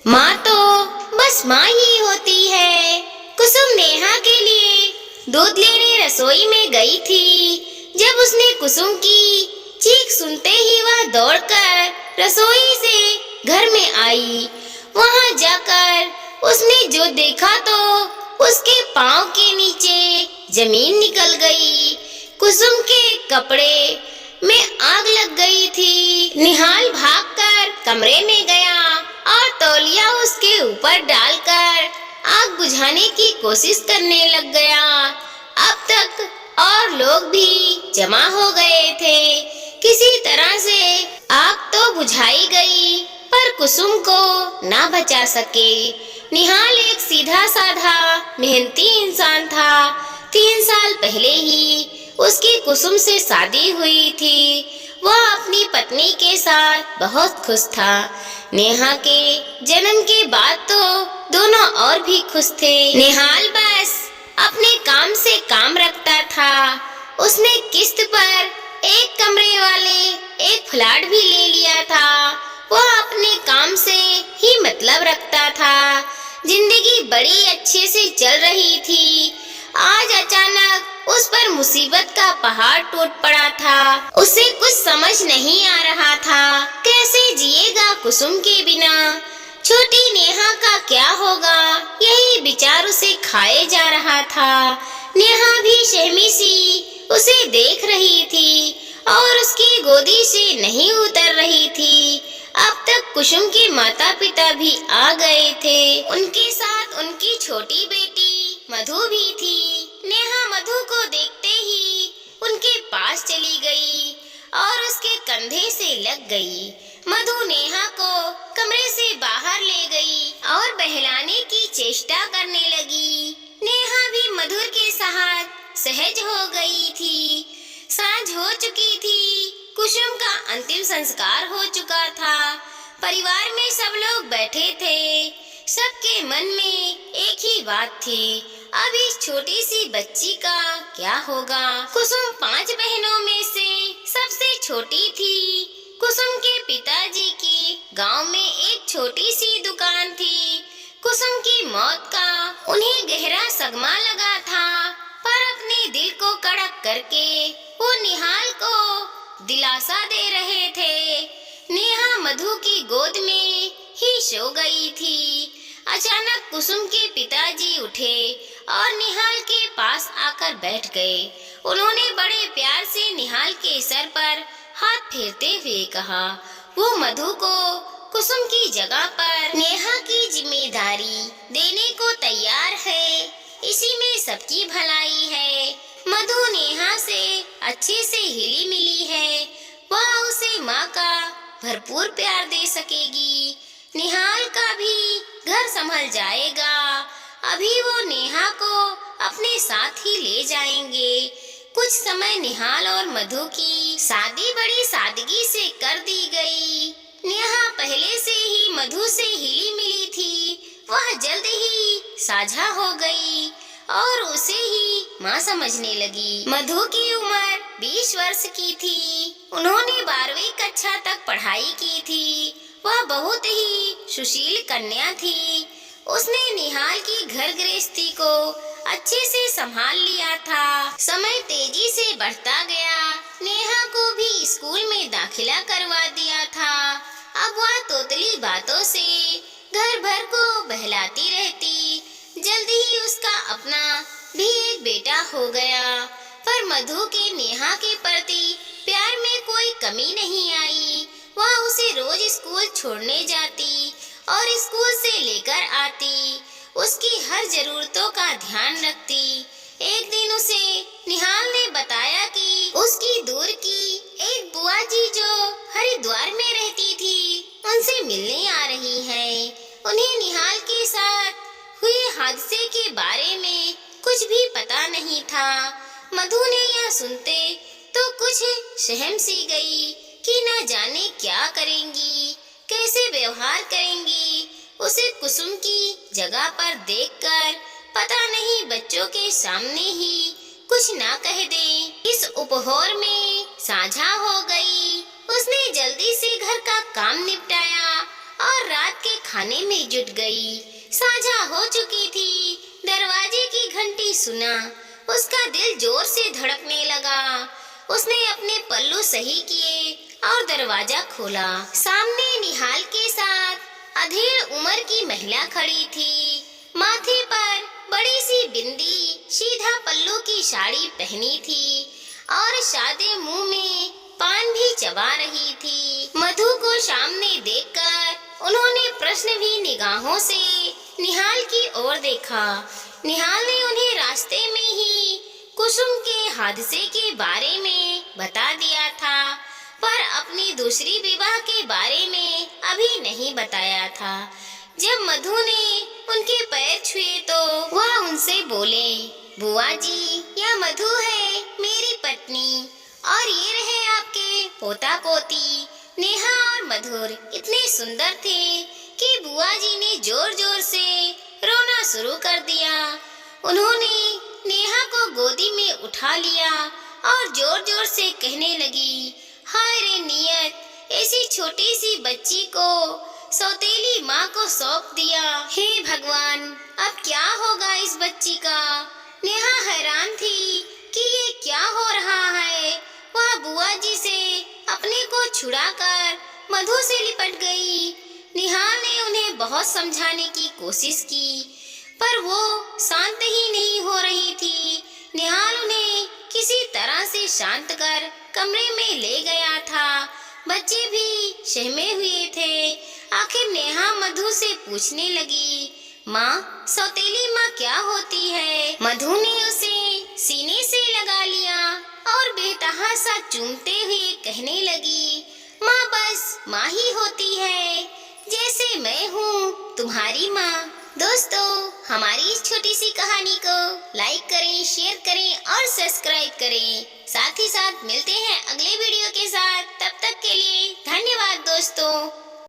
माँ तो बस माँ ही होती है। कुसुम नेहा के लिए दूध लेने रसोई में गई थी। जब उसने कुसुम की चीख सुनते ही वह दौड़कर रसोई से घर में आई। वहां जाकर उसने जो देखा तो उसके पाँव के नीचे जमीन निकल गई। कुसुम के कपड़े में आग लग गई थी। निहाल भागकर कमरे में गया और तौलिया उसके ऊपर डालकर आग बुझाने की कोशिश करने लग गया। अब तक और लोग भी जमा हो गए थे। किसी तरह से आग तो बुझाई गई, पर कुसुम को ना बचा सके। निहाल एक सीधा साधा मेहनती इंसान था। 3 साल पहले ही उसकी कुसुम से शादी हुई थी। वह अपनी पत्नी के साथ बहुत खुश था। नेहा के जन्म के बाद तो दोनों और भी खुश थे। निहाल बस अपने काम से काम रखता था। उसने किस्त पर एक कमरे वाले एक फ्लैट भी ले लिया था। वह अपने काम से ही मतलब रखता था। जिंदगी बड़ी अच्छे से चल रही थी। आज अचानक उस पर मुसीबत का पहाड़ टूट पड़ा था। उसे कुछ समझ नहीं आ रहा था, कैसे जिएगा कुसुम के बिना। छोटी नेहा का क्या होगा, यही विचार उसे खाए जा रहा था। नेहा भी शहमी सी उसे देख रही थी और उसकी गोदी से नहीं उतर रही थी। अब तक कुसुम के माता पिता भी आ गए थे। उनके साथ उनकी छोटी बेटी मधु भी थी। नेहा मधु को देखते ही उनके पास चली गई और उसके कंधे से लग गई। मधु नेहा को कमरे से बाहर ले गई और बहलाने की चेष्टा करने लगी। नेहा भी मधुर के साथ सहज हो गई थी। सांझ हो चुकी थी। कुसुम का अंतिम संस्कार हो चुका था। परिवार में सब लोग बैठे थे। सबके मन में एक ही बात थी, अब इस छोटी सी बच्ची का क्या होगा। कुसुम 5 बहनों में से सबसे छोटी थी। कुसुम के पिताजी की गांव में एक छोटी सी दुकान थी। कुसुम की मौत का उन्हें गहरा सदमा लगा था, पर अपने दिल को कड़क करके वो निहाल को दिलासा दे रहे थे। नेहा मधु की गोद में ही सो गई थी। अचानक कुसुम के पिताजी उठे और निहाल के पास आकर बैठ गए। उन्होंने बड़े प्यार से निहाल के सर पर हाथ फेरते हुए कहा, वो मधु को कुसुम की जगह पर नेहा की जिम्मेदारी देने को तैयार है। इसी में सबकी भलाई है। मधु नेहा से अच्छे से हिली मिली है। वह उसे माँ का भरपूर प्यार दे सकेगी। निहाल का भी घर संभल जाएगा। अभी वो नेहा को अपने साथ ही ले जाएंगे। कुछ समय निहाल और मधु की शादी बड़ी सादगी से कर दी गई। नेहा पहले से ही मधु से हिली मिली थी। वह जल्द ही साझा हो गई और उसे ही माँ समझने लगी। मधु की उम्र 20 वर्ष की थी। उन्होंने 12वीं कक्षा तक पढ़ाई की थी। वह बहुत ही सुशील कन्या थी। उसने निहाल की घर गृहस्थी को अच्छे से संभाल लिया था। समय तेजी से बढ़ता गया। नेहा को भी स्कूल में दाखिला करवा दिया था। अब वह तोतली बातों से घर भर को बहलाती रहती। जल्दी ही उसका अपना भी एक बेटा हो गया। पर मधु के नेहा के प्रति प्यार में कोई कमी नहीं आई। वह उसे रोज स्कूल छोड़ने जाती और स्कूल से लेकर आती। उसकी हर जरूरतों का ध्यान रखती। एक दिन उसे निहाल ने बताया कि उसकी दूर की एक बुआ जी जो हरिद्वार में रहती थी, उनसे मिलने आ रही है। उन्हें निहाल के साथ हुए हादसे के बारे में कुछ भी पता नहीं था। मधु ने यह सुनते तो कुछ सहम सी गई कि न जाने क्या करेंगी, कैसे व्यवहार करेंगी। उसे कुसुम की जगह पर देखकर पता नहीं बच्चों के सामने ही कुछ ना कह दे। इस उपहार में साझा हो गई। उसने जल्दी से घर का काम निपटाया और और रात के खाने में जुट गई। साझा हो चुकी थी। दरवाजे की घंटी सुना, उसका दिल जोर से धड़कने लगा। उसने अपने पल्लू सही किए और दरवाजा खोला। सामने निहाल के साथ अधेड़ उम्र की महिला खड़ी थी। माथे पर बड़ी सी बिंदी, सीधा पल्लू की साड़ी पहनी थी और सादे मुंह में पान भी चबा रही थी। मधु को सामने देखकर उन्होंने प्रश्न भी निगाहों से निहाल की ओर देखा। निहाल ने उन्हें रास्ते में ही कुसुम के हादसे के बारे में बता दिया था, पर अपनी दूसरी विवाह के बारे में अभी नहीं बताया था। जब मधु ने उनके पैर छुए तो वह उनसे बोले, बुआ जी, यह मधु है, मेरी पत्नी, और ये रहे आपके पोता पोती। नेहा और मधुर इतने सुंदर थे कि बुआ जी ने जोर जोर से रोना शुरू कर दिया। उन्होंने नेहा को गोदी में उठा लिया और जोर जोर से कहने लगी, हाय रे नियत, ऐसी छोटी सी बच्ची को सौतेली माँ को सौंप दिया। हे भगवान, अब क्या होगा इस बच्ची का। नेहा हैरान थी कि ये क्या हो रहा है। वह बुआ जी से अपने को छुड़ाकर मधु से लिपट गई। निहाल ने उन्हें बहुत समझाने की कोशिश की, पर वो शांत ही नहीं हो रही थी। निहाल उन्हें किसी तरह से शांत कर कमरे में ले गया था। बच्चे भी सहमे हुए थे। आखिर नेहा मधु से पूछने लगी, माँ, सौतेली माँ क्या होती है? मधु ने उसे सीने से लगा लिया और बेतहासा चूमते हुए कहने लगी, माँ बस माँ ही होती है, जैसे मैं हूँ तुम्हारी माँ। दोस्तों, हमारी इस छोटी सी कहानी को लाइक करें, शेयर करें और सब्सक्राइब करें। साथ ही साथ मिलते हैं अगले वीडियो के साथ। तब तक के लिए धन्यवाद दोस्तों।